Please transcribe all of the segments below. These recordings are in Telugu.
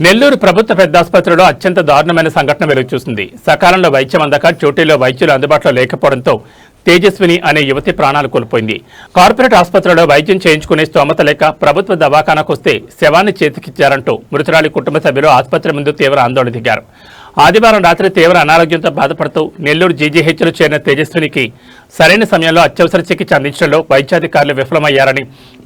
నెల్లూరు ప్రభుత్వ పెద్ద ఆసుపత్రిలో అత్యంత దారుణమైన సంఘటన వెలుగుచూసింది. సకాలంలో వైద్యం అందక డ్యూటీలో వైద్యులు అందుబాటులో లేకపోవడంతో తేజస్విని అనే యువతి ప్రాణాలు కోల్పోయింది. కార్పొరేట్ ఆసుపత్రిలో వైద్యం చేయించుకునే స్తోమత లేక ప్రభుత్వ దవాఖానాకు వస్తే శవాన్ని చేతికిచ్చారంటూ మృతురాలి కుటుంబ సభ్యులు ఆసుపత్రి ముందు తీవ్ర ఆందోళన దిగారు. ఆదివారం రాత్రి తీవ్ర అనారోగ్యంతో బాధపడుతూ నెల్లూరు జీజీహెచ్లో చేరిన తేజస్వినికి సరైన సమయంలో అత్యవసర చికిత్స అందించడంలో వైద్యాధికారులు విఫలమయ్యారని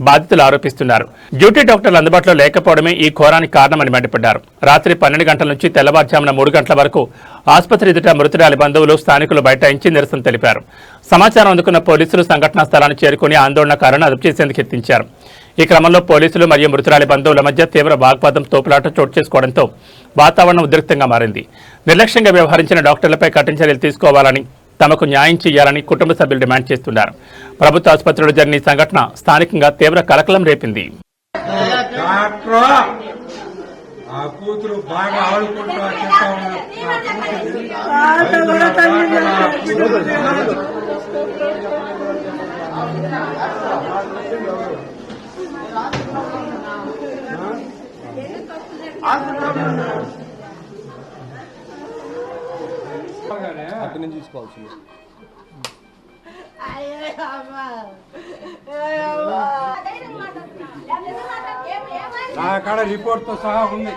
బాధితులు ఆరోపిస్తున్నారు. డ్యూటీ డాక్టర్లు అందుబాటులో లేకపోవడమే ఈ ఘోరానికి కారణమని మండిపడ్డారు. రాత్రి 12 గంటల నుంచి తెల్లవారుజామున 3 గంటల వరకు ఆసుపత్రి ఎదుట మృతురాలి బంధువులు స్థానికులు బైఠాయించి నిరసన తెలిపారు. సమాచారం అందుకున్న పోలీసులు సంఘటనా స్థలాన్ని చేరుకుని ఆందోళనకారులను అదుపు చేసేందుకు యత్నించారు. ఈ క్రమంలో పోలీసులు మరియు మృతురాలి బంధువుల మధ్య తీవ్ర వాగ్వాదం తోపులాట చోటు చేసుకోవడంతో వాతావరణం ఉద్రిక్తంగా మారింది. నిర్లక్ష్యంగా వ్యవహరించిన డాక్టర్లపై కఠిన చర్యలు తీసుకోవాలని, తమకు న్యాయం చేయాలని కుటుంబ సభ్యులు డిమాండ్ చేస్తున్నారు. ప్రభుత్వ ఆసుపత్రిలో జరిగిన ఈ సంఘటన స్థానికంగా తీవ్ర కలకలం రేపింది. అక్కడి నుంచి తీసుకోవాల్సింది నా కాడ రిపోర్ట్ తో సహా ఉంది.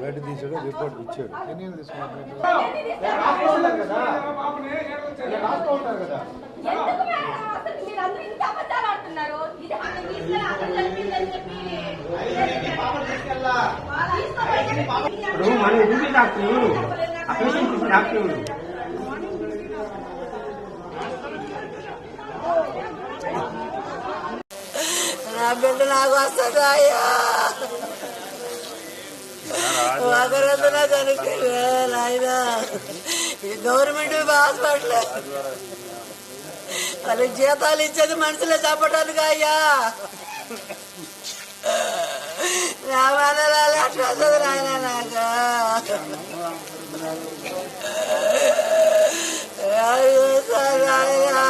బయట తీసాడు, రిపోర్ట్ ఇచ్చాడు. నా బిడ్డ నాకు వస్తుంది అయ్యా, ఒకరంతా నాకు అనుకోలేదు. గవర్నమెంట్ హాస్పిటల్ వాళ్ళకి జీతాలు ఇచ్చేది మనుషులే చెప్పడానికి అయ్యా. నా మనరాలు అట్లా వస్తుంది నాయన నాకు.